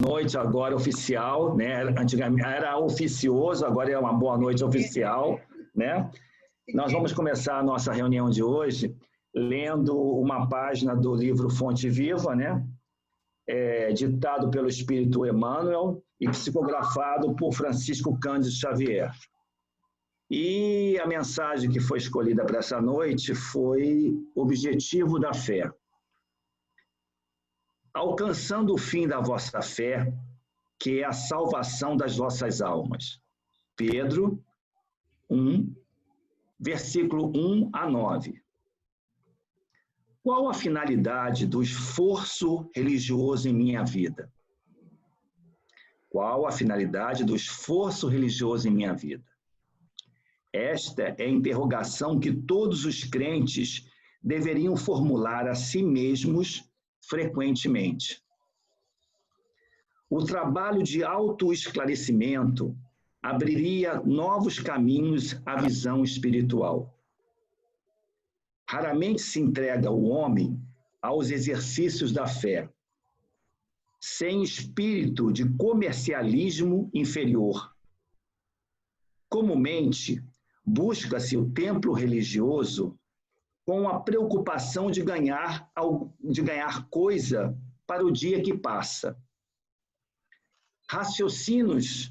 Noite agora oficial, né? Antigamente era oficioso, agora é uma boa noite oficial, né? Nós vamos começar a nossa reunião de hoje lendo uma página do livro Fonte Viva, né? Ditado pelo Espírito Emmanuel e psicografado por Francisco Cândido Xavier. E a mensagem que foi escolhida para essa noite foi Objetivo da Fé. Alcançando o fim da vossa fé, que é a salvação das vossas almas. Pedro 1, versículo 1 a 9. Qual a finalidade do esforço religioso em minha vida? Qual a finalidade do esforço religioso em minha vida? Esta é a interrogação que todos os crentes deveriam formular a si mesmos frequentemente. O trabalho de autoesclarecimento abriria novos caminhos à visão espiritual. Raramente se entrega o homem aos exercícios da fé, sem espírito de comercialismo inferior. Comumente, busca-se o templo religioso com a preocupação de ganhar coisa para o dia que passa. Raciocínios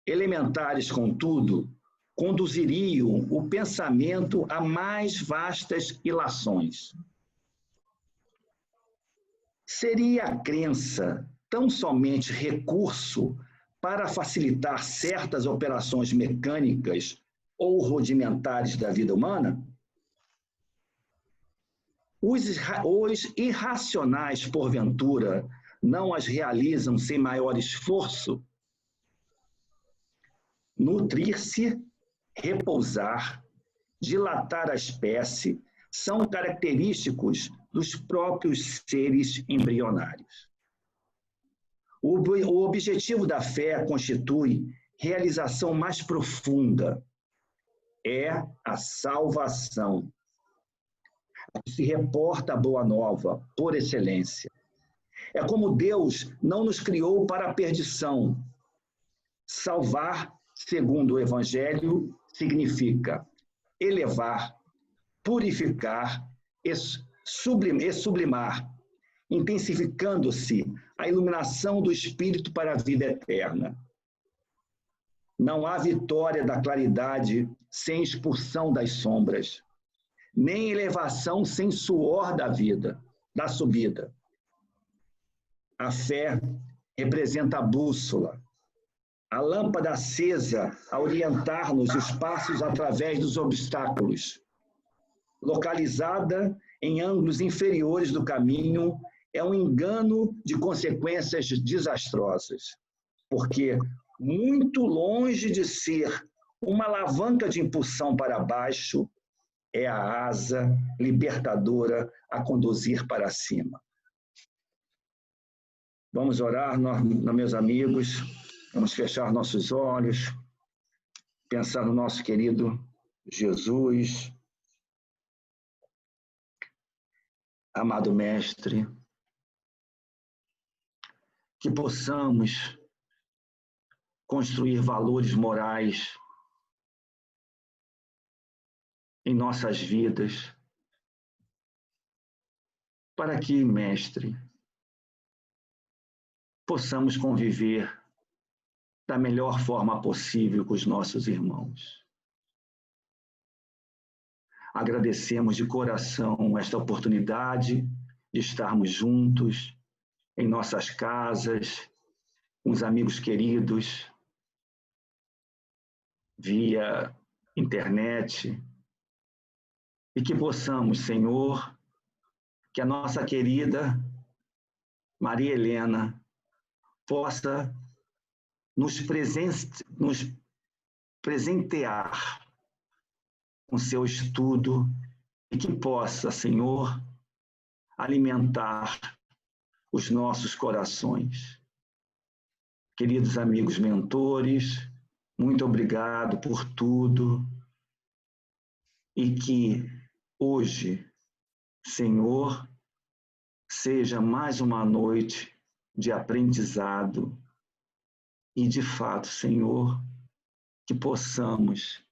elementares, contudo, conduziriam o pensamento a mais vastas ilações. Seria a crença tão somente recurso para facilitar certas operações mecânicas ou rudimentares da vida humana? Os irracionais, porventura, não as realizam sem maior esforço? Nutrir-se, repousar, dilatar a espécie são característicos dos seres embrionários. O objetivo da fé constitui realização mais profunda, é a salvação. Se reporta a boa nova, por excelência. É como Deus não nos criou para a perdição. Salvar, segundo o Evangelho, significa elevar, purificar e sublimar, intensificando-se a iluminação do Espírito para a vida eterna. Não há vitória da claridade sem expulsão das sombras, nem elevação sem suor da vida, da subida. A fé representa a bússola, a lâmpada acesa a orientar-nos os passos através dos obstáculos. Localizada em ângulos inferiores do caminho, é um engano de consequências desastrosas, porque, muito longe de ser uma alavanca de impulsão para baixo, é a asa libertadora a conduzir para cima. Vamos orar, meus amigos, vamos fechar nossos olhos, pensar no nosso querido Jesus, amado Mestre, que possamos construir valores morais em nossas vidas, para que, Mestre, possamos conviver da melhor forma possível com os nossos irmãos. Agradecemos de coração esta oportunidade de estarmos juntos em nossas casas, com os amigos queridos, via internet, e que possamos, Senhor, que a nossa querida Maria Helena possa nos presentear com seu estudo e que possa, Senhor, alimentar os nossos corações. Queridos amigos mentores, muito obrigado por tudo e que hoje, Senhor, seja mais uma noite de aprendizado e, de fato, Senhor, que possamos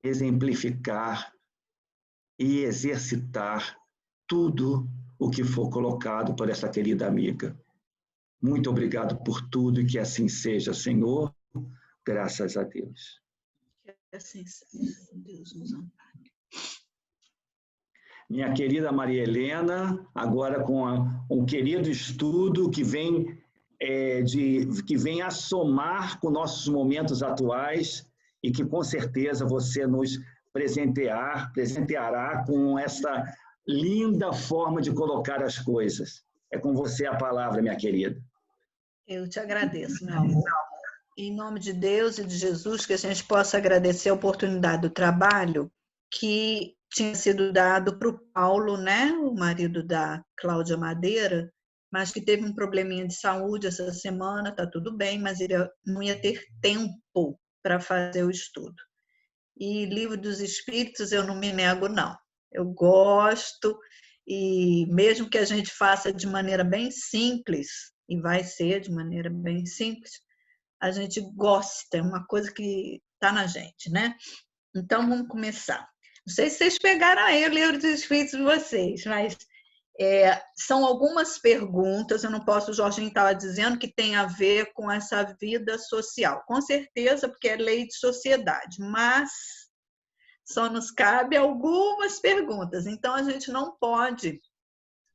exemplificar e exercitar tudo o que for colocado por essa querida amiga. Muito obrigado por tudo e que assim seja, Senhor. Graças a Deus. Que assim seja. Deus nos ampare. Minha querida Maria Helena, agora com um querido estudo que vem a somar com nossos momentos atuais e que com certeza você nos presenteará com essa linda forma de colocar as coisas. É com você a palavra, minha querida. Eu te agradeço, meu amor. Em nome de Deus e de Jesus, que a gente possa agradecer a oportunidade do trabalho que tinha sido dado para o Paulo, né, o marido da Cláudia Madeira, mas que teve um probleminha de saúde essa semana, está tudo bem, mas ele não ia ter tempo para fazer o estudo. E Livro dos Espíritos eu não me nego, não. Eu gosto, e mesmo que a gente faça de maneira bem simples, e vai ser de maneira bem simples, a gente gosta, é uma coisa que está na gente, né? Então, vamos começar. Não sei se vocês pegaram aí o Livro dos Espíritos de vocês, mas são algumas perguntas, eu não posso, o Jorginho estava dizendo que tem a ver com essa vida social. Com certeza, porque é lei de sociedade, mas só nos cabe algumas perguntas. Então, a gente não pode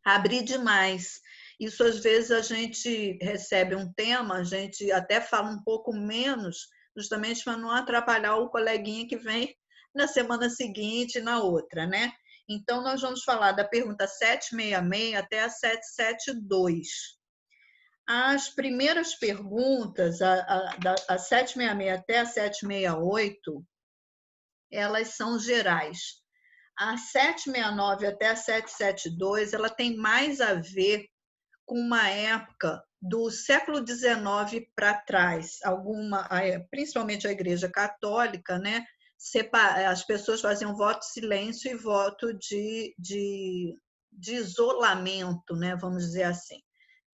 abrir demais. Isso, às vezes, a gente recebe um tema, a gente até fala um pouco menos, justamente para não atrapalhar o coleguinha que vem na semana seguinte e na outra, né? Então, nós vamos falar da pergunta 766 até a 772. As primeiras perguntas, a 766 até a 768, elas são gerais. A 769 até a 772, ela tem mais a ver com uma época do século XIX para trás, principalmente a Igreja Católica, né? As pessoas faziam voto de silêncio e voto de isolamento, né? Vamos dizer assim.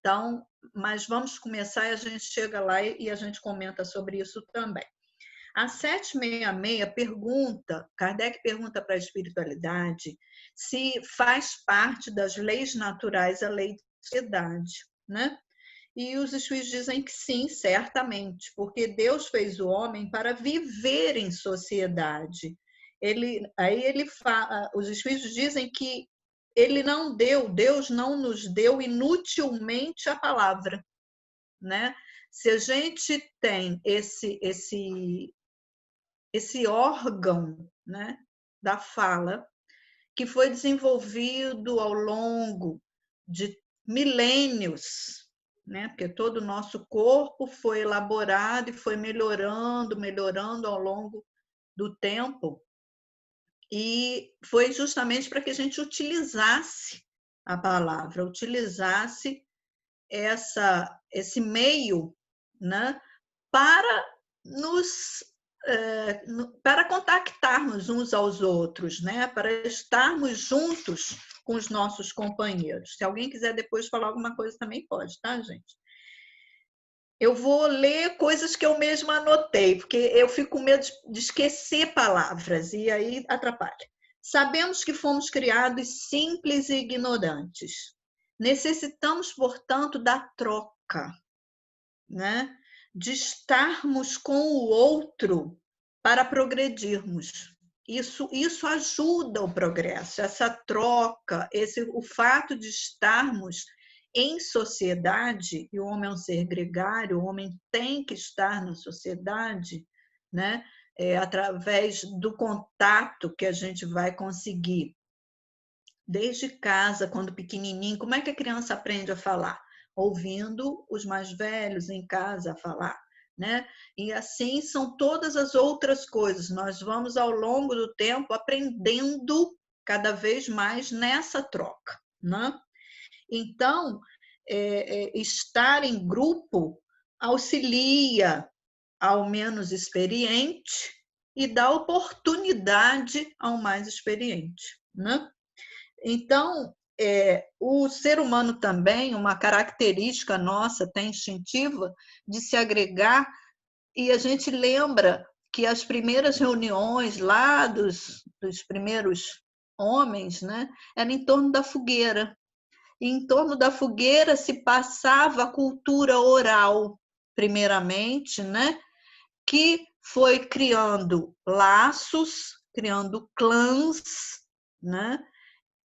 Então, mas vamos começar e a gente chega lá e a gente comenta sobre isso também. A 766 Kardec pergunta para a espiritualidade se faz parte das leis naturais a lei de sociedade, né? E os espíritos dizem que sim, certamente, porque Deus fez o homem para viver em sociedade. Os espíritos dizem que Deus não nos deu inutilmente a palavra, né? Se a gente tem esse órgão, né, da fala, que foi desenvolvido ao longo de milênios, né, porque todo o nosso corpo foi elaborado e foi melhorando ao longo do tempo, e foi justamente para que a gente utilizasse a palavra, utilizasse esse meio, né, para para contactarmos uns aos outros, né? Para estarmos juntos com os nossos companheiros. Se alguém quiser depois falar alguma coisa, também pode, tá, gente? Eu vou ler coisas que eu mesma anotei, porque eu fico com medo de esquecer palavras, e aí atrapalha. Sabemos que fomos criados simples e ignorantes. Necessitamos, portanto, da troca, né? De estarmos com o outro para progredirmos. Isso ajuda o progresso, essa troca, o fato de estarmos em sociedade, e o homem é um ser gregário, o homem tem que estar na sociedade, né? Através do contato que a gente vai conseguir. Desde casa, quando pequenininho, como é que a criança aprende a falar? Ouvindo os mais velhos em casa falar, né? E assim são todas as outras coisas. Nós vamos, ao longo do tempo, aprendendo cada vez mais nessa troca, né? Então, estar em grupo auxilia ao menos experiente e dá oportunidade ao mais experiente, né? Então, o ser humano também, uma característica nossa, até instintiva, de se agregar, e a gente lembra que as primeiras reuniões lá dos primeiros homens, né, era em torno da fogueira. E em torno da fogueira se passava a cultura oral, primeiramente, né, que foi criando laços, criando clãs, né,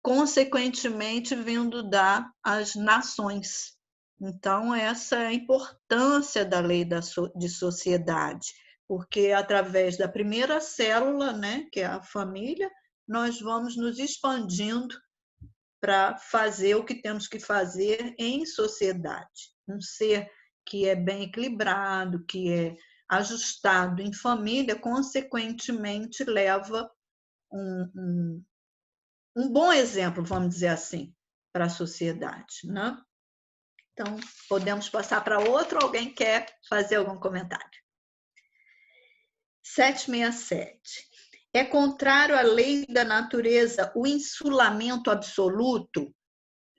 consequentemente vindo das nações. Então, essa é a importância da lei de sociedade, porque através da primeira célula, né, que é a família, nós vamos nos expandindo para fazer o que temos que fazer em sociedade. Um ser que é bem equilibrado, que é ajustado em família, consequentemente leva um bom exemplo, vamos dizer assim, para a sociedade, né? Então, podemos passar para outro, alguém quer fazer algum comentário? 767. É contrário à lei da natureza o insulamento absoluto?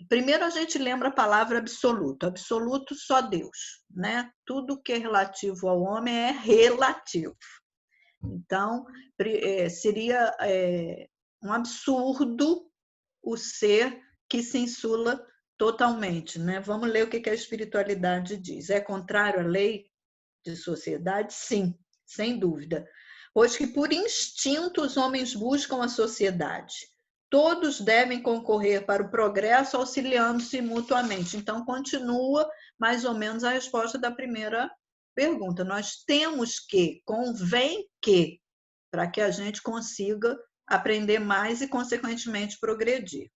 Primeiro a gente lembra a palavra absoluto. Absoluto só Deus, né? Tudo que é relativo ao homem é relativo. Então, seria um absurdo o ser que se insula totalmente, né? Vamos ler o que a espiritualidade diz. É contrário à lei de sociedade? Sim, sem dúvida. Pois que por instinto os homens buscam a sociedade. Todos devem concorrer para o progresso auxiliando-se mutuamente. Então, continua mais ou menos a resposta da primeira pergunta. Nós temos que, convém que, para que a gente consiga aprender mais e, consequentemente, progredir.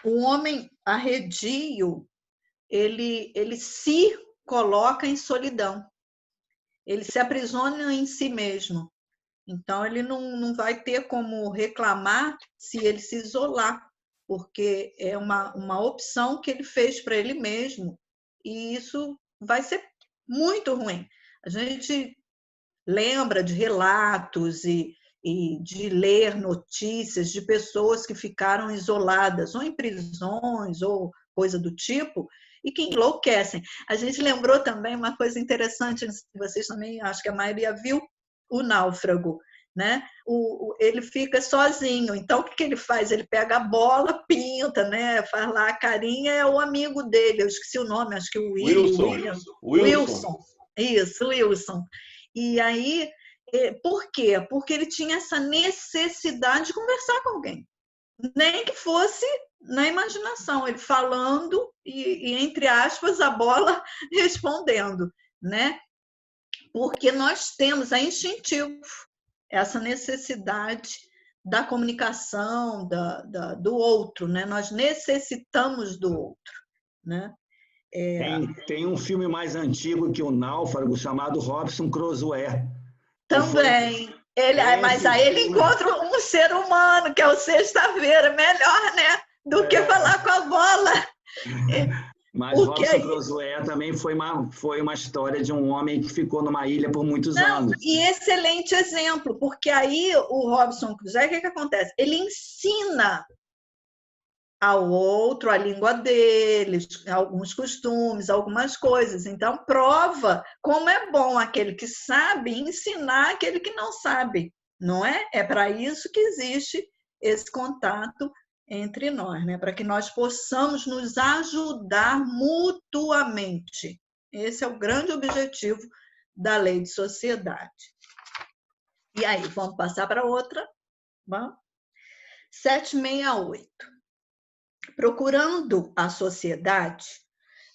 O homem arredio, ele se coloca em solidão. Ele se aprisiona em si mesmo. Então, ele não vai ter como reclamar se ele se isolar, porque é uma opção que ele fez para ele mesmo, e isso vai ser muito ruim. A gente lembra de relatos e de ler notícias de pessoas que ficaram isoladas, ou em prisões, ou coisa do tipo, e que enlouquecem. A gente lembrou também uma coisa interessante, vocês também, acho que a maioria viu, o náufrago, né? Ele fica sozinho, então o que ele faz? Ele pega a bola, pinta, né? Faz lá a carinha, é o amigo dele, eu esqueci o nome, acho que o Wilson. Isso, Wilson. E aí, por quê? Porque ele tinha essa necessidade de conversar com alguém, nem que fosse na imaginação, ele falando e entre aspas, a bola respondendo, né? Porque nós temos, é instintivo, essa necessidade da comunicação do outro, né? Nós necessitamos do outro, né? Tem um filme mais antigo que o Náufrago, chamado Robinson Crusoe. Também. Mas aí ele encontra um ser humano, que é o Sexta-feira, melhor, né? Do que falar com a bola. Mas Robinson Crusoe também foi uma história de um homem que ficou numa ilha por muitos anos. E excelente exemplo, porque aí o Robinson Crusoe, o que acontece? Ele ensina ao outro a língua deles, alguns costumes, algumas coisas. Então, prova como é bom aquele que sabe ensinar aquele que não sabe, não é? É para isso que existe esse contato entre nós, né? Para que nós possamos nos ajudar mutuamente. Esse é o grande objetivo da lei de sociedade. E aí, vamos passar para outra? Vamos? 768. Procurando a sociedade,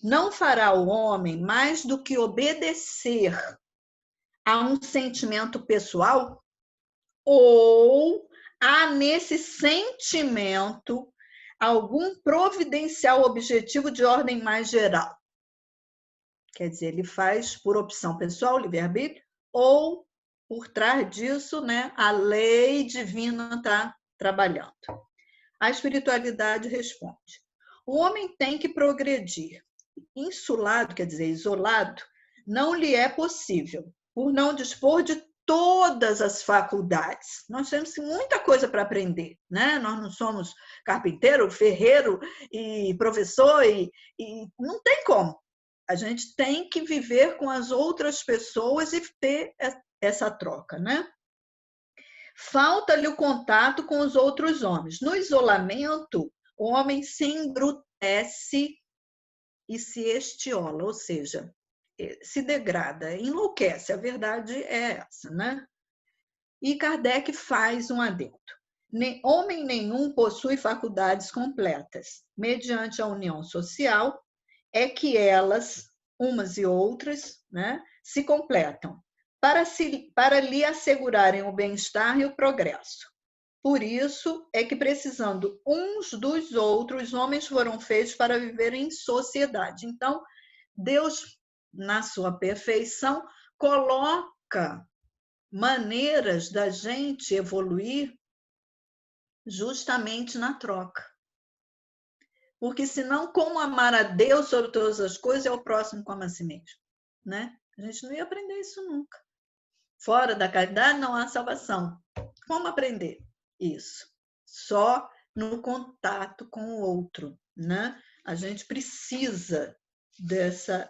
não fará o homem mais do que obedecer a um sentimento pessoal ou há nesse sentimento algum providencial objetivo de ordem mais geral. Quer dizer, ele faz por opção pessoal, livre-arbítrio, ou por trás disso, né, a lei divina está trabalhando. A espiritualidade responde: o homem tem que progredir. Insulado, quer dizer, isolado, não lhe é possível, por não dispor de todas as faculdades. Nós temos muita coisa para aprender, né? Nós não somos carpinteiro, ferreiro e professor, e não tem como. A gente tem que viver com as outras pessoas e ter essa troca, né? Falta-lhe o contato com os outros homens. No isolamento, o homem se embrutece e se estiola, ou seja, se degrada, enlouquece. A verdade é essa, né? E Kardec faz um adendo. Homem nenhum possui faculdades completas. Mediante a união social, é que elas, umas e outras, né, se completam, para lhe assegurarem o bem-estar e o progresso. Por isso é que, precisando uns dos outros, homens foram feitos para viver em sociedade. Então, Deus, na sua perfeição, coloca maneiras da gente evoluir justamente na troca. Porque senão, como amar a Deus sobre todas as coisas, é o próximo como a si mesmo, né? A gente não ia aprender isso nunca. Fora da caridade não há salvação. Como aprender isso? Só no contato com o outro, né? A gente precisa disso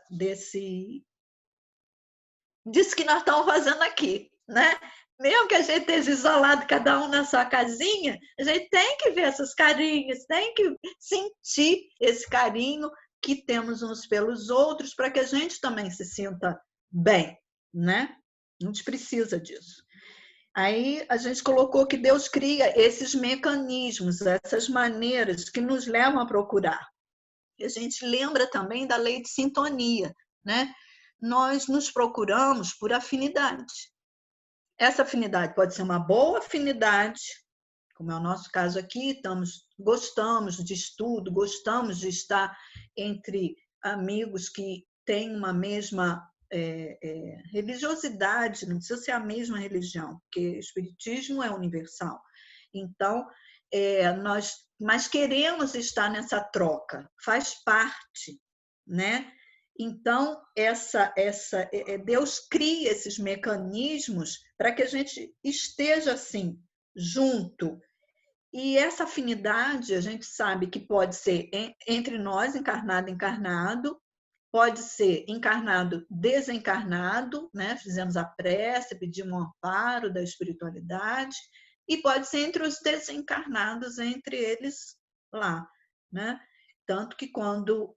que nós estamos fazendo aqui, né? Mesmo que a gente esteja isolado, cada um na sua casinha, a gente tem que ver essas carinhas, tem que sentir esse carinho que temos uns pelos outros, para que a gente também se sinta bem, né? A gente precisa disso. Aí a gente colocou que Deus cria esses mecanismos, essas maneiras que nos levam a procurar. E a gente lembra também da lei de sintonia, né? Nós nos procuramos por afinidade. Essa afinidade pode ser uma boa afinidade, como é o nosso caso aqui, gostamos de estudo, gostamos de estar entre amigos que têm uma mesma religiosidade, não precisa ser a mesma religião, porque o espiritismo é universal. Então, mas queremos estar nessa troca, faz parte, né? Então, Deus cria esses mecanismos para que a gente esteja assim, junto. E essa afinidade, a gente sabe que pode ser entre nós, encarnado e encarnado, pode ser encarnado, desencarnado, né? Fizemos a prece, pedimos um amparo da espiritualidade, e pode ser entre os desencarnados, entre eles lá, né? Tanto que quando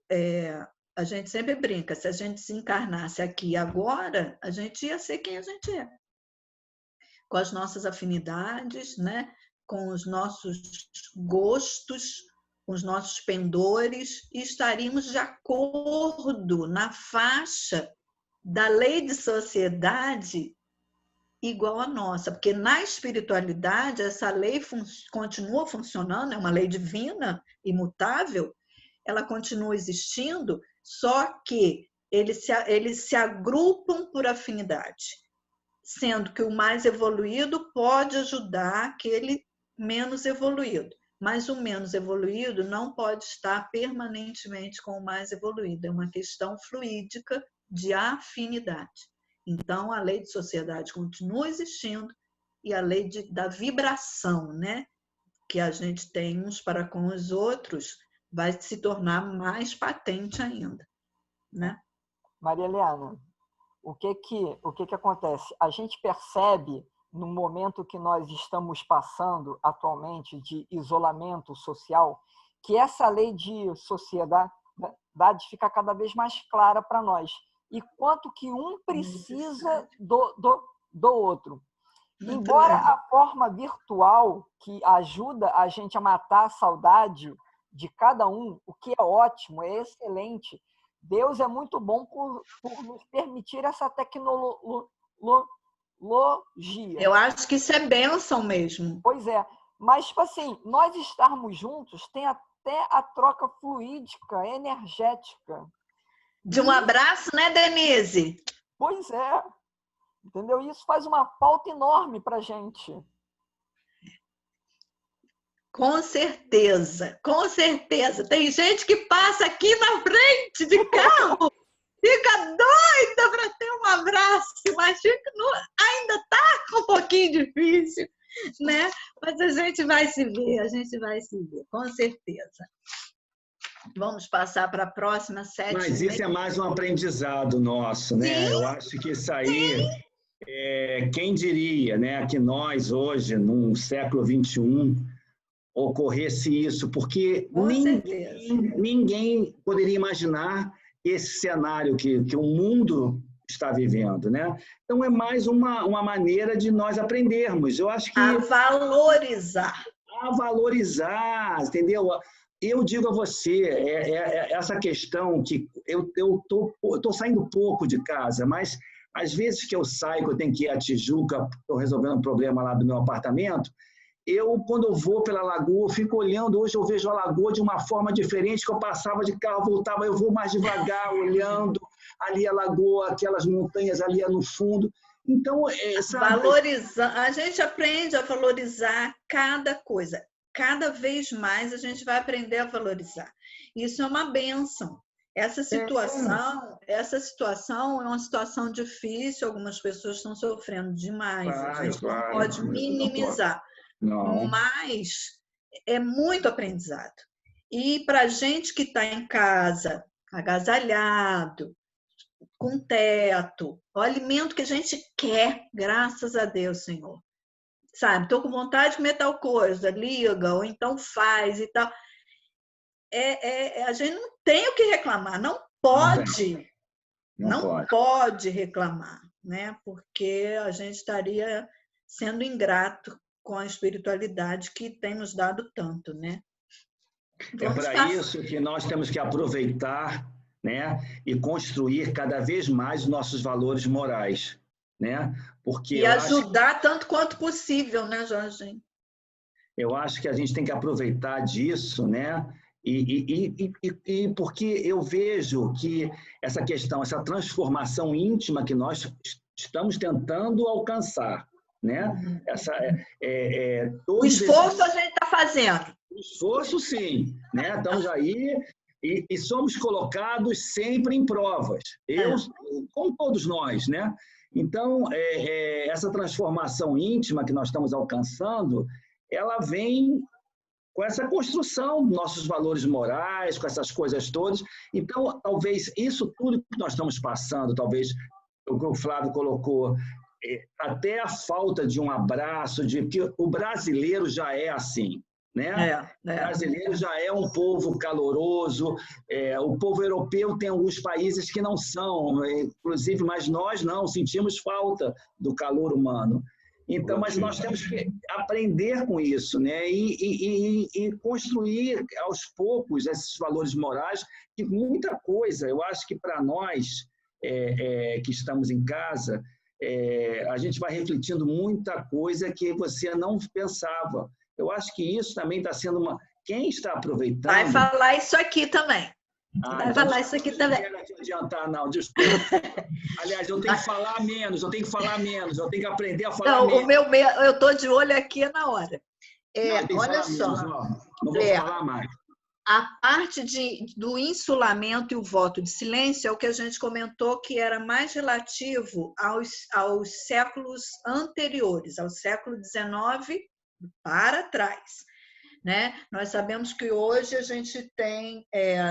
a gente sempre brinca, se a gente se encarnasse aqui agora, a gente ia ser quem a gente é. Com as nossas afinidades, né? Com os nossos gostos, com os nossos pendores, e estaríamos de acordo na faixa da lei de sociedade igual a nossa, porque na espiritualidade essa lei continua funcionando, é uma lei divina, imutável, ela continua existindo, só que eles se agrupam por afinidade, sendo que o mais evoluído pode ajudar aquele menos evoluído, mas o menos evoluído não pode estar permanentemente com o mais evoluído, é uma questão fluídica de afinidade. Então, a lei de sociedade continua existindo e a lei da vibração, né, que a gente tem uns para com os outros, vai se tornar mais patente ainda, né? Maria Helena, o que acontece? A gente percebe, no momento que nós estamos passando atualmente de isolamento social, que essa lei de sociedade fica cada vez mais clara para nós. E quanto que um precisa do outro. Embora a forma virtual que ajuda a gente a matar a saudade de cada um, o que é ótimo, é excelente, Deus é muito bom por nos permitir essa tecnologia. Eu acho que isso é bênção mesmo. Pois é. Mas, tipo assim, nós estarmos juntos tem até a troca fluídica, energética. De um abraço, né, Denise? Pois é. Entendeu? Isso faz uma falta enorme para a gente. Com certeza, com certeza. Tem gente que passa aqui na frente de carro, fica doida para ter um abraço, mas ainda está um pouquinho difícil, né? Mas a gente vai se ver, com certeza. Vamos passar para a próxima, 7h30. Mas isso é mais um aprendizado nosso, né? Sim, eu acho que isso aí, quem diria, né, que nós hoje, no século XXI, ocorresse isso, porque ninguém poderia imaginar esse cenário que o mundo está vivendo, né? Então, é mais uma maneira de nós aprendermos. Eu acho que... A valorizar. A valorizar, entendeu? Eu digo a você, essa questão que eu tô saindo pouco de casa, mas às vezes que eu saio, que eu tenho que ir a Tijuca, estou resolvendo um problema lá do meu apartamento, quando eu vou pela lagoa, eu fico olhando, hoje eu vejo a lagoa de uma forma diferente, que eu passava de carro, voltava, eu vou mais devagar, olhando ali a lagoa, aquelas montanhas ali no fundo. Então, valorizar, a gente aprende a valorizar cada coisa. Cada vez mais a gente vai aprender a valorizar. Isso é uma bênção. Essa situação é uma situação difícil, algumas pessoas estão sofrendo demais, a gente não pode minimizar. Não. Mas é muito aprendizado. E para a gente que está em casa, agasalhado, com teto, o alimento que a gente quer, graças a Deus, Senhor. Sabe, estou com vontade de comer tal coisa, liga, ou então faz e tal. A gente não tem o que reclamar, não pode reclamar, né? Porque a gente estaria sendo ingrato com a espiritualidade que tem nos dado tanto, né? É para isso que nós temos que aproveitar, né, e construir cada vez mais os nossos valores morais, né? Porque e ajudar tanto quanto possível, né, Jorge? Eu acho que a gente tem que aproveitar disso, né? E porque eu vejo que essa questão, essa transformação íntima que nós estamos tentando alcançar, né? O esforço a gente está fazendo. O esforço, sim, né? Estamos aí e somos colocados sempre em provas. Como todos nós, né? Então, essa transformação íntima que nós estamos alcançando, ela vem com essa construção dos nossos valores morais, com essas coisas todas. Então, talvez isso tudo que nós estamos passando, talvez o que o Flávio colocou, até a falta de um abraço, que o brasileiro já é assim, né? O brasileiro já é um povo caloroso, o povo europeu tem alguns países que não são, inclusive, mas nós não, sentimos falta do calor humano. Então, mas nós temos que aprender com isso, né? E construir aos poucos esses valores morais, que muita coisa, eu acho que para nós que estamos em casa, a gente vai refletindo muita coisa que você não pensava. Eu acho que isso também está sendo uma... Quem está aproveitando... Vai falar isso aqui também. Vai falar isso aqui também. Não quero adiantar, não, desculpa. Aliás, eu tenho que falar menos, eu tenho que aprender a falar menos. Eu estou de olho aqui na hora. Olha só. Não vou falar mais. A parte do insulamento e o voto de silêncio é o que a gente comentou que era mais relativo aos séculos anteriores, ao século XIX para trás. Né? Nós sabemos que hoje a gente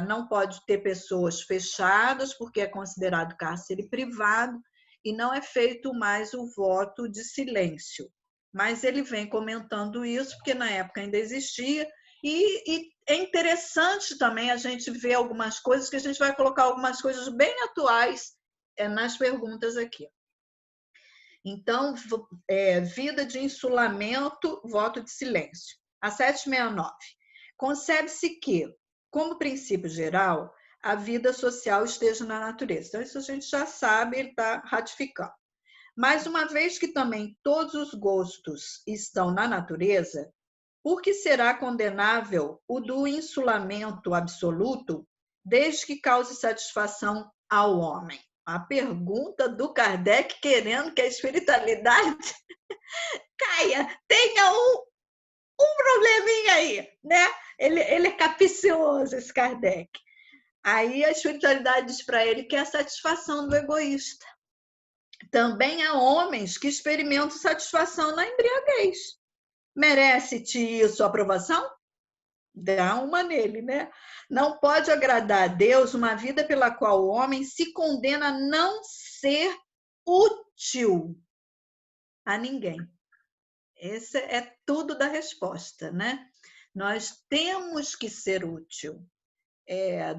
não pode ter pessoas fechadas, porque é considerado cárcere privado, e não é feito mais o voto de silêncio. Mas ele vem comentando isso, porque na época ainda existia, e é interessante também a gente ver algumas coisas, que a gente vai colocar algumas coisas bem atuais nas perguntas aqui. Então, vida de insulamento, voto de silêncio. A 769. Concebe-se que, como princípio geral, a vida social esteja na natureza. Então, isso a gente já sabe, ele está ratificando. Mas, uma vez que também todos os gostos estão na natureza, por que será condenável o do insulamento absoluto, desde que cause satisfação ao homem? A pergunta do Kardec querendo que a espiritualidade tenha um probleminha aí, né? Ele é capicioso, esse Kardec. Aí a espiritualidade diz para ele que é a satisfação do egoísta. também há homens que experimentam satisfação na embriaguez. Merece-te isso aprovação? Dá uma nele, né? Não pode agradar a Deus uma vida pela qual o homem se condena a não ser útil a ninguém. Esse é tudo da resposta, né? Nós temos que ser útil.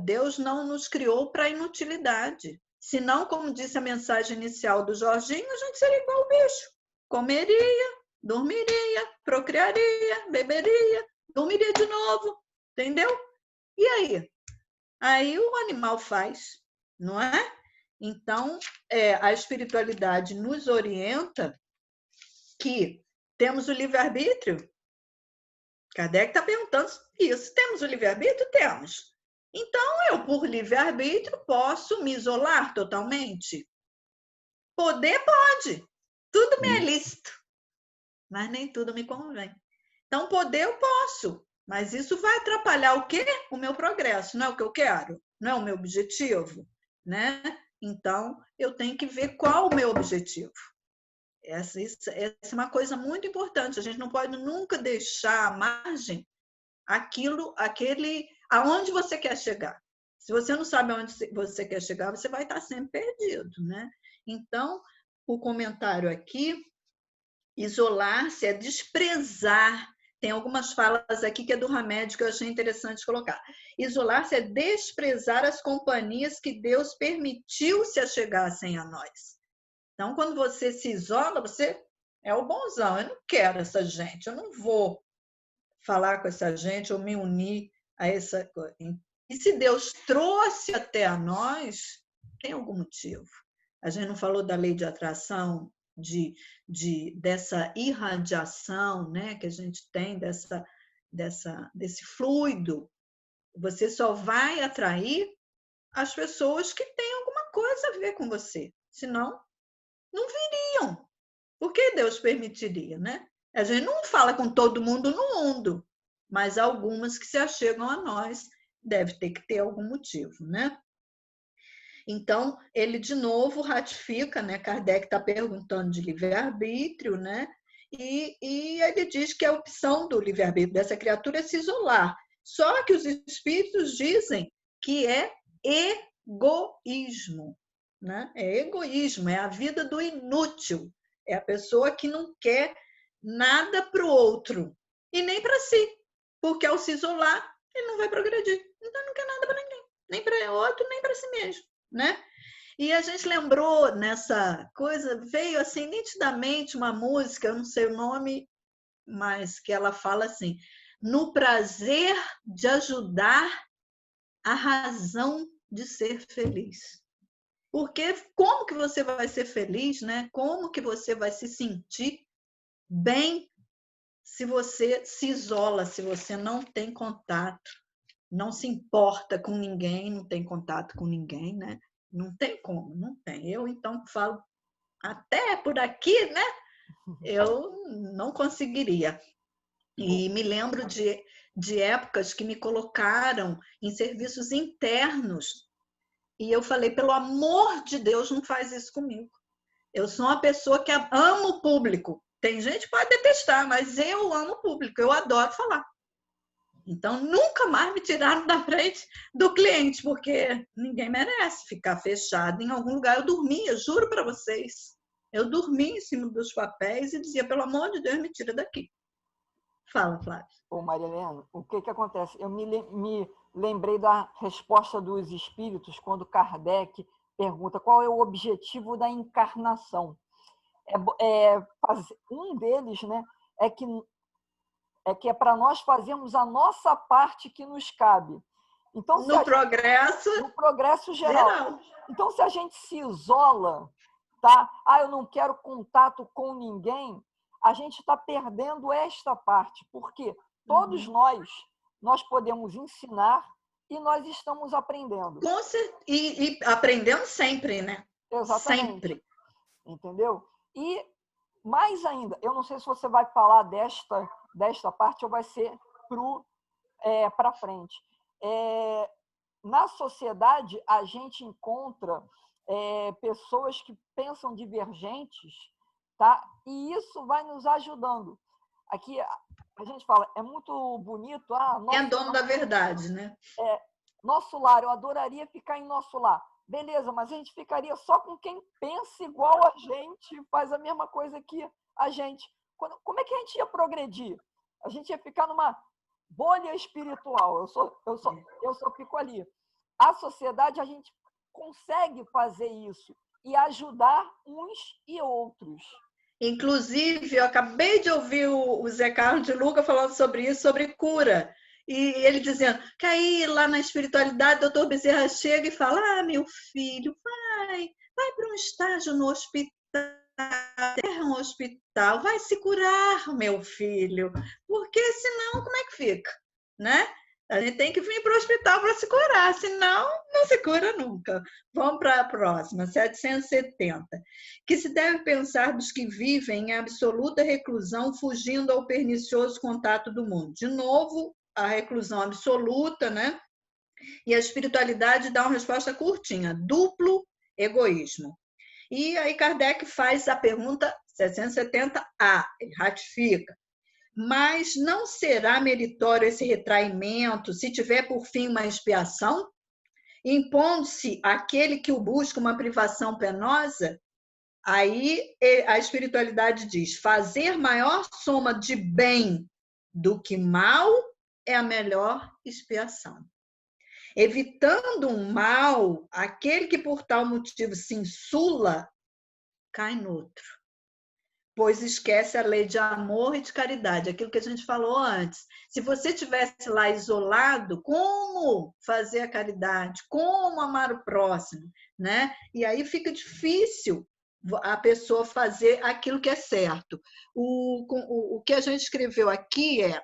Deus não nos criou para inutilidade. Senão, como disse a mensagem inicial do Jorginho, a gente seria igual o bicho. Comeria, dormiria, procriaria, beberia, dormiria de novo, entendeu? E aí? Aí o animal faz, não é? Então, a espiritualidade nos orienta que temos o livre-arbítrio. Kardec está perguntando isso. Temos o livre-arbítrio? Temos. Então, eu, por livre-arbítrio, posso me isolar totalmente? Poder pode. Tudo me é lícito. Mas nem tudo me convém. Então, poder eu posso. Mas isso vai atrapalhar o quê? O meu progresso. Não é o que eu quero. Não é o meu objetivo. Né? Então, eu tenho que ver qual o meu objetivo. Essa é uma coisa muito importante. A gente não pode nunca deixar à margem aonde você quer chegar. Se você não sabe aonde você quer chegar, você vai estar sempre perdido, né? Então, o comentário aqui, isolar-se é desprezar. Tem algumas falas aqui que é do Hamed que eu achei interessante colocar. Isolar-se é desprezar as companhias que Deus permitiu se achegassem a nós. Então, quando você se isola, você é o bonzão. Eu não quero essa gente, eu não vou falar com essa gente ou me unir a essa coisa. E se Deus trouxe até a nós, tem algum motivo. A gente não falou da lei de atração, dessa irradiação, né, que a gente tem, desse fluido. Você só vai atrair as pessoas que têm alguma coisa a ver com você. Senão, não viriam. Por que Deus permitiria, né? A gente não fala com todo mundo no mundo, mas algumas que se achegam a nós deve ter que ter algum motivo, né? Então, ele de novo ratifica, né? Kardec está perguntando de livre-arbítrio, né? E ele diz que a opção do livre-arbítrio dessa criatura é se isolar. Só que os espíritos dizem que é egoísmo, né? É egoísmo, é a vida do inútil. É a pessoa que não quer nada para o outro e nem para si, porque ao se isolar, ele não vai progredir. Então, não quer nada para ninguém, nem para o outro, nem para si mesmo, né? E a gente lembrou nessa coisa, veio assim nitidamente uma música, eu não sei o nome, mas que ela fala assim: no prazer de ajudar, a razão de ser feliz. Porque como que você vai ser feliz, né? Como que você vai se sentir bem se você se isola, se você não tem contato, não se importa com ninguém, não tem contato com ninguém, né? Não tem como, não tem. Eu, então, falo, até por aqui, né? Eu não conseguiria. E me lembro de épocas que me colocaram em serviços internos e eu falei, pelo amor de Deus, não faz isso comigo. Eu sou uma pessoa que ama o público. Tem gente que pode detestar, mas eu amo o público, eu adoro falar. Então, nunca mais me tiraram da frente do cliente, porque ninguém merece ficar fechado em algum lugar. Eu dormia, juro para vocês. Eu dormia em cima dos papéis e dizia, pelo amor de Deus, me tira daqui. Fala, Flávio. Ô, Maria Helena, o que acontece? Eu me lembrei da resposta dos espíritos quando Kardec pergunta qual é o objetivo da encarnação. Um deles, né, é que é para nós fazermos a nossa parte que nos cabe. Então, no progresso geral. Então, se a gente se isola, tá? Eu não quero contato com ninguém, a gente está perdendo esta parte, porque todos nós podemos ensinar e nós estamos aprendendo. E aprendendo sempre, né? Exatamente. Sempre. Entendeu? E mais ainda, eu não sei se você vai falar desta parte ou vai ser para frente. Na sociedade, a gente encontra pessoas que pensam divergentes, tá? E isso vai nos ajudando. Aqui a gente fala, é muito bonito. É dono da verdade, né? Nosso lar, eu adoraria ficar em nosso lar. Beleza, mas a gente ficaria só com quem pensa igual a gente, faz a mesma coisa que a gente. Como é que a gente ia progredir? A gente ia ficar numa bolha espiritual. Eu só fico ali. A sociedade, a gente consegue fazer isso e ajudar uns e outros. Inclusive, eu acabei de ouvir o Zé Carlos de Luca falando sobre isso, sobre cura. E ele dizendo que aí lá na espiritualidade, o doutor Bezerra chega e fala: meu filho, vai para um estágio no hospital, um hospital, vai se curar, meu filho, porque senão como é que fica, né? A gente tem que vir para o hospital para se curar, senão não se cura nunca. Vamos para a próxima, 770. Que se deve pensar dos que vivem em absoluta reclusão, fugindo ao pernicioso contato do mundo. De novo, a reclusão absoluta, né? E a espiritualidade dá uma resposta curtinha: duplo egoísmo. E aí Kardec faz a pergunta 770A, ele ratifica. Mas não será meritório esse retraimento se tiver por fim uma expiação, impondo-se àquele que o busca uma privação penosa? Aí a espiritualidade diz: fazer maior soma de bem do que mal é a melhor expiação. Evitando um mal, aquele que por tal motivo se insula, cai noutro, pois esquece a lei de amor e de caridade, aquilo que a gente falou antes. Se você estivesse lá isolado, como fazer a caridade? Como amar o próximo? Né? E aí fica difícil a pessoa fazer aquilo que é certo. O que a gente escreveu aqui é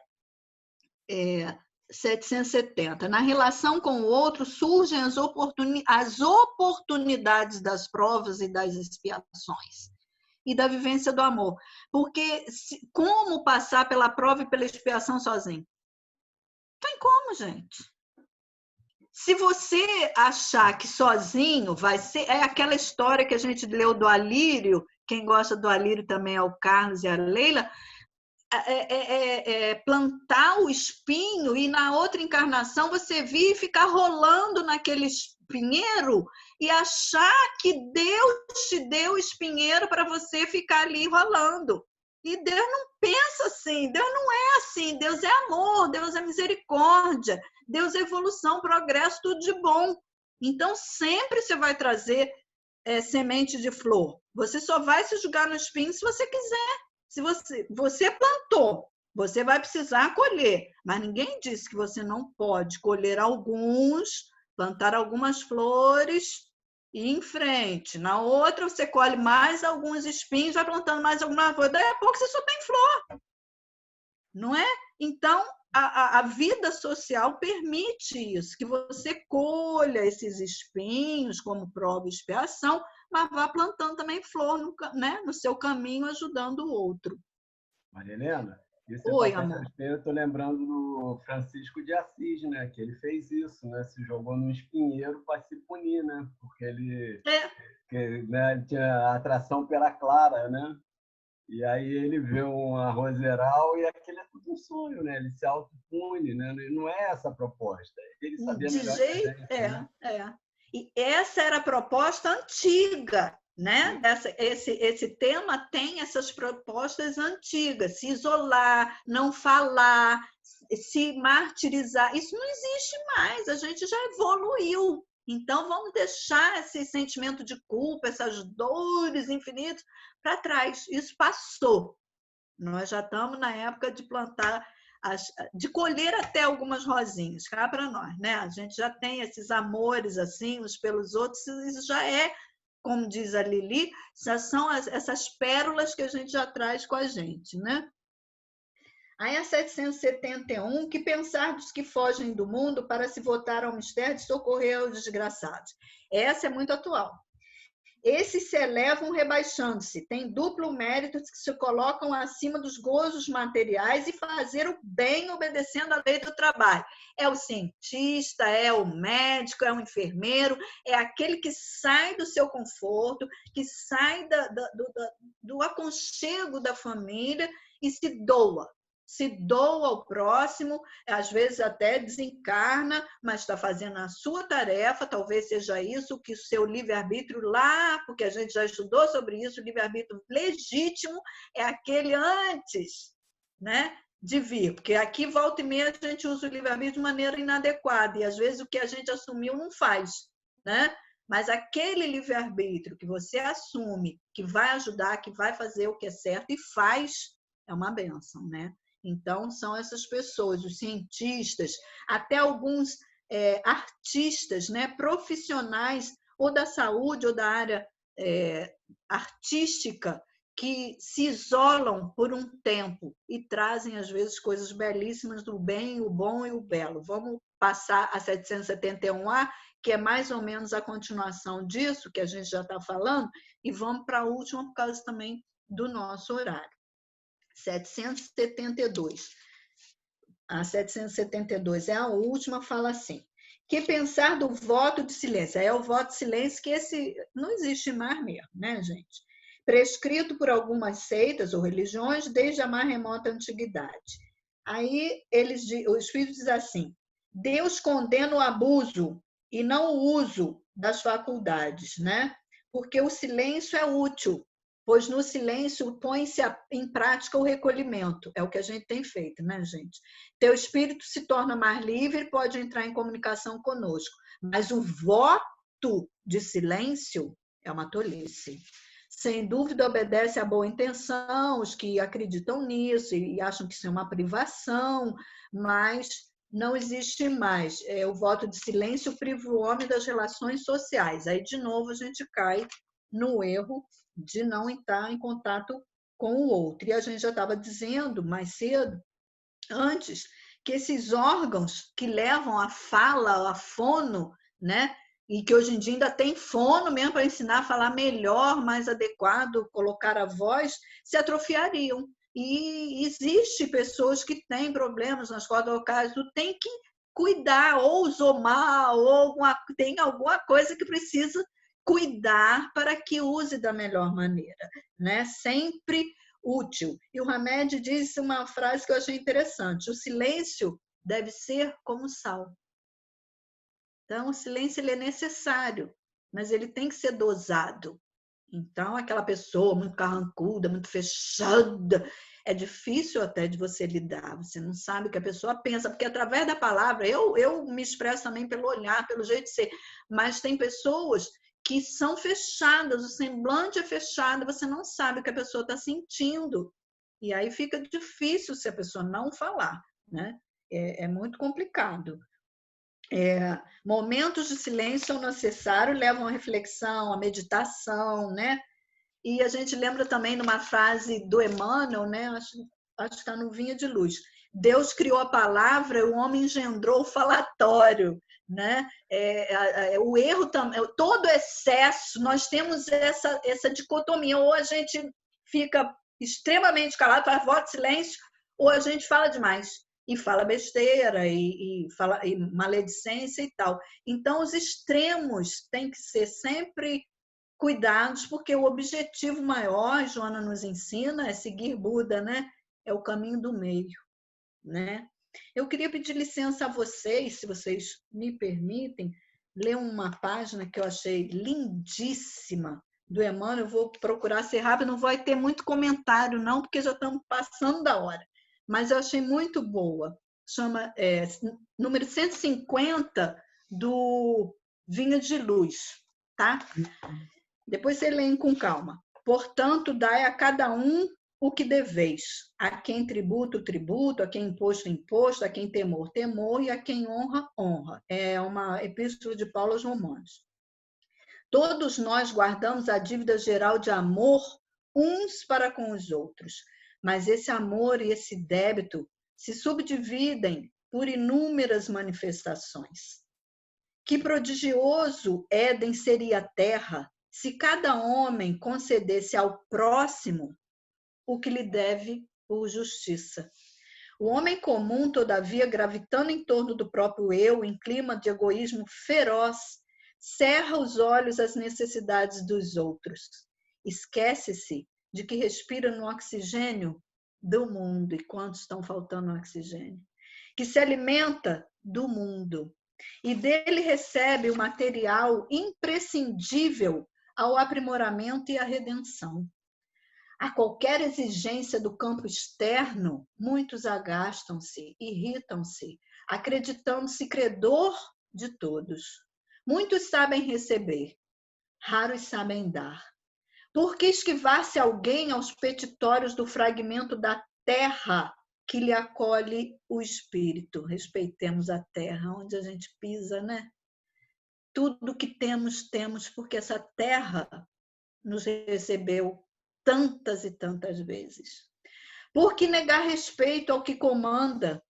770. Na relação com o outro surgem as oportunidades das provas e das expiações e da vivência do amor. Porque como passar pela prova e pela expiação sozinho? Não tem como, gente. Se você achar que sozinho vai ser... É aquela história que a gente leu do Alírio, quem gosta do Alírio também é o Carlos e a Leila, plantar o espinho e na outra encarnação você vir e ficar rolando naquele espinheiro e achar que Deus te deu o espinheiro para você ficar ali rolando. E Deus não pensa assim, Deus não é assim, Deus é amor, Deus é misericórdia, Deus é evolução, progresso, tudo de bom. Então sempre você vai trazer semente de flor. Você só vai se jogar no espinho se você quiser. Se você plantou, você vai precisar colher, mas ninguém disse que você não pode colher plantar algumas flores e ir em frente. Na outra, você colhe mais alguns espinhos, vai plantando mais alguma coisa, daí a pouco você só tem flor. Não é? Então, a vida social permite isso, que você colha esses espinhos como prova e expiação, mas vá plantando também flor no seu caminho, ajudando o outro. Maria Helena, Oi, amor. Eu estou lembrando do Francisco de Assis, né? Que ele fez isso, né? Se jogou num espinheiro para se punir, né? Porque ele tinha atração pela Clara, né? E aí ele vê uma roseral e aquele é tudo um sonho, né? Ele se autopune, né? Não é essa a proposta. Ele sabia melhor que a gente, E essa era a proposta antiga, né? Esse tema tem essas propostas antigas: se isolar, não falar, se martirizar. Isso não existe mais, a gente já evoluiu. Então, vamos deixar esse sentimento de culpa, essas dores infinitas para trás. Isso passou. Nós já estamos na época de plantar, de colher até algumas rosinhas, cá para nós, né? A gente já tem esses amores assim, uns pelos outros, isso já é, como diz a Lili, já são essas pérolas que a gente já traz com a gente, né? Aí a 771, que pensar dos que fogem do mundo para se votar ao mistério de socorrer aos desgraçados. Essa é muito atual. Esses se elevam rebaixando-se, têm duplo mérito que se colocam acima dos gozos materiais e fazer o bem obedecendo à lei do trabalho. É o cientista, é o médico, é o enfermeiro, é aquele que sai do seu conforto, que sai do aconchego da família e se doa ao próximo, às vezes até desencarna, mas está fazendo a sua tarefa, talvez seja isso que o seu livre-arbítrio lá, porque a gente já estudou sobre isso, o livre-arbítrio legítimo é aquele antes, né, de vir, porque aqui, volta e meia, a gente usa o livre-arbítrio de maneira inadequada, e às vezes o que a gente assumiu não faz, né? Mas aquele livre-arbítrio que você assume, que vai ajudar, que vai fazer o que é certo e faz, é uma bênção, né? Então, são essas pessoas, os cientistas, até alguns artistas, né, profissionais, ou da saúde, ou da área artística, que se isolam por um tempo e trazem, às vezes, coisas belíssimas do bem, o bom e o belo. Vamos passar a 771A, que é mais ou menos a continuação disso, que a gente já está falando, e vamos para a última, por causa também do nosso horário. 772. A 772 é a última, fala assim: que pensar do voto de silêncio? É o voto de silêncio, que esse não existe mais mesmo, né, gente? Prescrito por algumas seitas ou religiões desde a mais remota antiguidade. Aí o Espírito diz assim: Deus condena o abuso e não o uso das faculdades, né? Porque o silêncio é útil, pois no silêncio põe-se em prática o recolhimento. É o que a gente tem feito, né, gente? Teu espírito se torna mais livre e pode entrar em comunicação conosco. Mas o voto de silêncio é uma tolice. Sem dúvida, obedece à boa intenção, os que acreditam nisso e acham que isso é uma privação, mas não existe mais. O voto de silêncio priva o homem das relações sociais. Aí, de novo, a gente cai no erro de não estar em contato com o outro. E a gente já estava dizendo mais cedo, antes, que esses órgãos que levam a fala, a fono, né? E que hoje em dia ainda tem fono mesmo para ensinar a falar melhor, mais adequado, colocar a voz, se atrofiariam. E existe pessoas que têm problemas nas cordas vocais, tem que cuidar, ou usou mal, ou tem alguma coisa que precisa cuidar para que use da melhor maneira, né? Sempre útil. E o Hamed disse uma frase que eu achei interessante: o silêncio deve ser como sal. Então, o silêncio ele é necessário, mas ele tem que ser dosado. Então, aquela pessoa muito carrancuda, muito fechada, é difícil até de você lidar. Você não sabe o que a pessoa pensa, porque através da palavra, eu me expresso também pelo olhar, pelo jeito de ser, mas tem pessoas que são fechadas, o semblante é fechado, você não sabe o que a pessoa está sentindo. E aí fica difícil se a pessoa não falar, né? É muito complicado. Momentos de silêncio são necessários, levam à reflexão, à meditação, né? E a gente lembra também de uma frase do Emmanuel, né? Acho que está no Vinha de Luz. Deus criou a palavra, o homem engendrou o falatório, né? O erro também, todo excesso, nós temos essa dicotomia, ou a gente fica extremamente calado, faz voto de silêncio, ou a gente fala demais e fala besteira e fala e maledicência e tal. Então, os extremos têm que ser sempre cuidados, porque o objetivo maior, Joana nos ensina, é seguir Buda, né? É o caminho do meio, né? Eu queria pedir licença a vocês, se vocês me permitem, ler uma página que eu achei lindíssima do Emmanuel. Eu vou procurar ser rápido, não vai ter muito comentário, não, porque já estamos passando da hora. Mas eu achei muito boa. Chama número 150 do Vinha de Luz, tá? Depois você lê com calma. Portanto, dai a cada um o que deveis. A quem tributo, tributo, a quem imposto, imposto, a quem temor, temor, e a quem honra, honra. É uma epístola de Paulo aos Romanos. Todos nós guardamos a dívida geral de amor uns para com os outros, mas esse amor e esse débito se subdividem por inúmeras manifestações. Que prodigioso Éden seria a terra se cada homem concedesse ao próximo o que lhe deve por justiça. O homem comum, todavia, gravitando em torno do próprio eu, em clima de egoísmo feroz, cerra os olhos às necessidades dos outros. Esquece-se de que respira no oxigênio do mundo, e quantos estão faltando oxigênio, que se alimenta do mundo, e dele recebe o material imprescindível ao aprimoramento e à redenção. A qualquer exigência do campo externo, muitos agastam-se, irritam-se, acreditando-se credor de todos. Muitos sabem receber, raros sabem dar. Por que esquivar-se alguém aos petitórios do fragmento da terra que lhe acolhe o espírito? Respeitemos a terra onde a gente pisa, né? Tudo que temos, temos porque essa terra nos recebeu tantas e tantas vezes. Por que negar respeito ao que comanda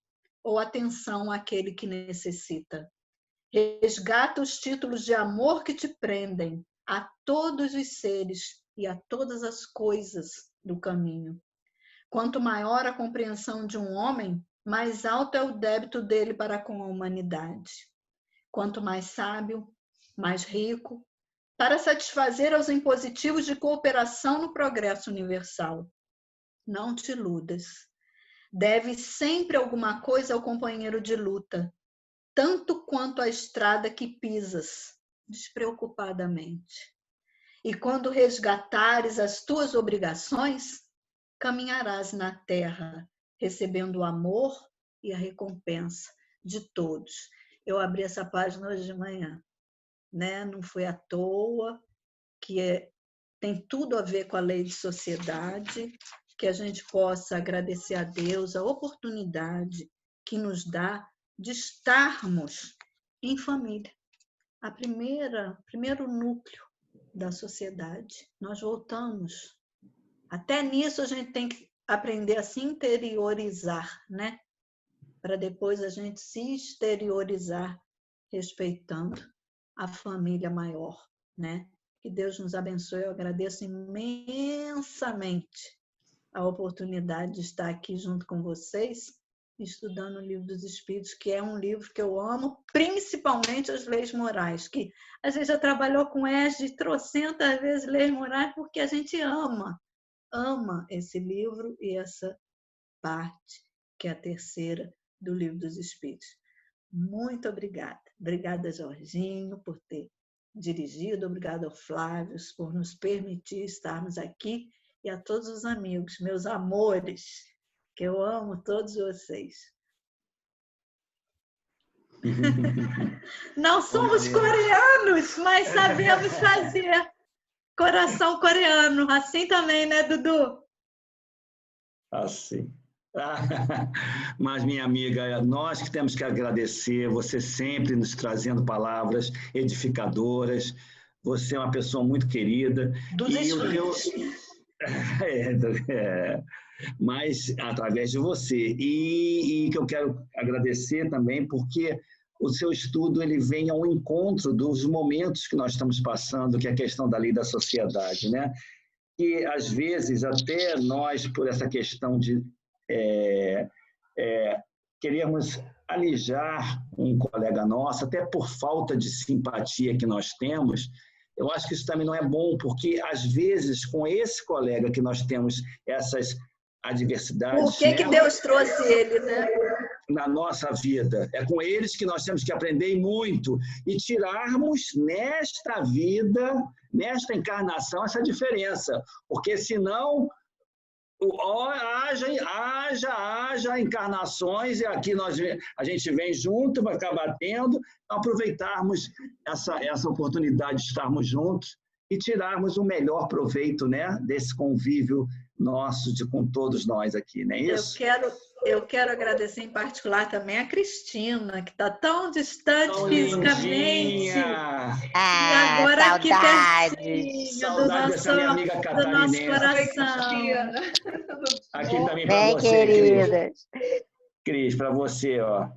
ou atenção àquele que necessita? Resgata os títulos de amor que te prendem a todos os seres e a todas as coisas do caminho. Quanto maior a compreensão de um homem, mais alto é o débito dele para com a humanidade. Quanto mais sábio, mais rico, para satisfazer aos impositivos de cooperação no progresso universal. Não te iludas. Deve sempre alguma coisa ao companheiro de luta, tanto quanto a estrada que pisas, despreocupadamente. E quando resgatares as tuas obrigações, caminharás na terra, recebendo o amor e a recompensa de todos. Eu abri essa página hoje de manhã. Né? Não foi à toa, tem tudo a ver com a lei de sociedade, que a gente possa agradecer a Deus a oportunidade que nos dá de estarmos em família. Primeiro núcleo da sociedade. Nós voltamos. Até nisso a gente tem que aprender a se interiorizar, né? Para depois a gente se exteriorizar respeitando a família maior, né? Que Deus nos abençoe. Eu agradeço imensamente a oportunidade de estar aqui junto com vocês, estudando o Livro dos Espíritos, que é um livro que eu amo, principalmente as leis morais, que a gente já trabalhou com de trocentas vezes leis morais, porque a gente ama esse livro e essa parte, que é a terceira do Livro dos Espíritos. Muito obrigada. Obrigada, Jorginho, por ter dirigido. Obrigada ao Flávio por nos permitir estarmos aqui. E a todos os amigos, meus amores, que eu amo todos vocês. Não somos coreanos, mas sabemos fazer coração coreano. Assim também, né, Dudu? Assim. Mas, minha amiga, nós que temos que agradecer, você sempre nos trazendo palavras edificadoras, você é uma pessoa muito querida. Mas através de você. E que eu quero agradecer também, porque o seu estudo ele vem ao encontro dos momentos que nós estamos passando, que é a questão da lei da sociedade, né? E, às vezes, até nós, por essa questão de queremos alijar um colega nosso, até por falta de simpatia que nós temos, eu acho que isso também não é bom, porque, às vezes, com esse colega que nós temos essas adversidades... Por que Deus trouxe ele, né? Na nossa vida. É com eles que nós temos que aprender muito e tirarmos nesta vida, nesta encarnação, essa diferença. Porque, senão... haja encarnações, e aqui a gente vem junto, vai acabar tendo, aproveitarmos essa oportunidade de estarmos juntos e tirarmos o melhor proveito, né, desse convívio nosso com todos nós aqui, não é isso? Eu quero agradecer em particular também a Cristina, que está tão distante fisicamente. E agora saudades. Aqui pertinho Saudade do minha amiga do nosso coração. Aqui também para você, queridas. Cris, para você, ó.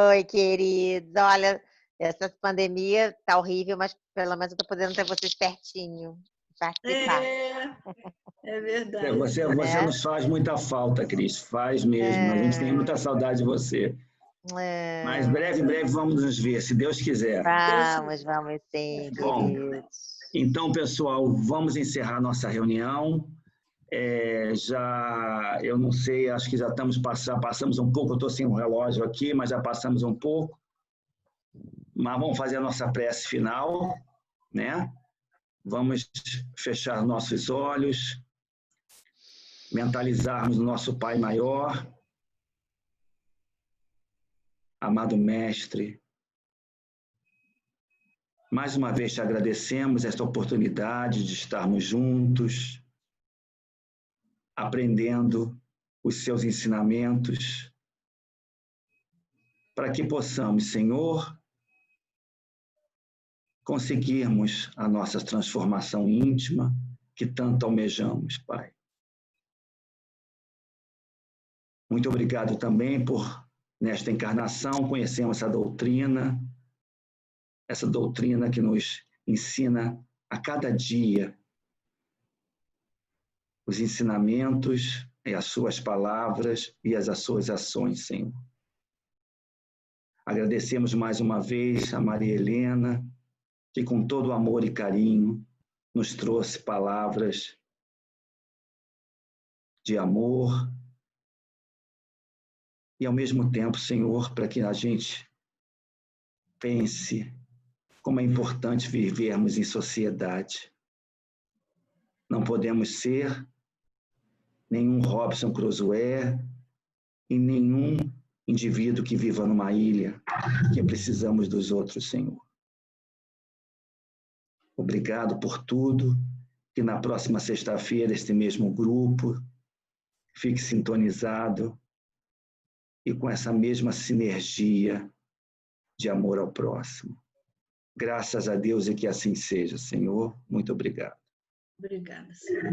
Oi, queridos. Olha, Essa pandemia tá horrível, mas pelo menos eu tô podendo ter vocês pertinho, participar. É verdade. Você nos faz muita falta, Cris, faz mesmo. A gente tem muita saudade de você. Mas breve vamos nos ver, se Deus quiser. Vamos sim, Bom, queridos. então, pessoal, vamos encerrar nossa reunião. Eu não sei, acho que já passamos um pouco, eu estou sem o relógio aqui, mas já passamos um pouco. Mas vamos fazer a nossa prece final, né? Vamos fechar nossos olhos, mentalizarmos o nosso Pai Maior. Amado Mestre, mais uma vez te agradecemos esta oportunidade de estarmos juntos, aprendendo os seus ensinamentos, para que possamos, Senhor, conseguirmos a nossa transformação íntima que tanto almejamos, Pai. Muito obrigado também por, nesta encarnação, conhecermos essa doutrina que nos ensina a cada dia os ensinamentos e as suas palavras e as suas ações, Senhor. Agradecemos mais uma vez a Maria Helena, que com todo amor e carinho nos trouxe palavras de amor e, ao mesmo tempo, Senhor, para que a gente pense como é importante vivermos em sociedade. Não podemos ser nenhum Robinson Crusoe e nenhum indivíduo que viva numa ilha, que precisamos dos outros, Senhor. Obrigado por tudo, que na próxima sexta-feira este mesmo grupo fique sintonizado e com essa mesma sinergia de amor ao próximo. Graças a Deus e que assim seja, Senhor. Muito obrigado. Obrigada, Senhor.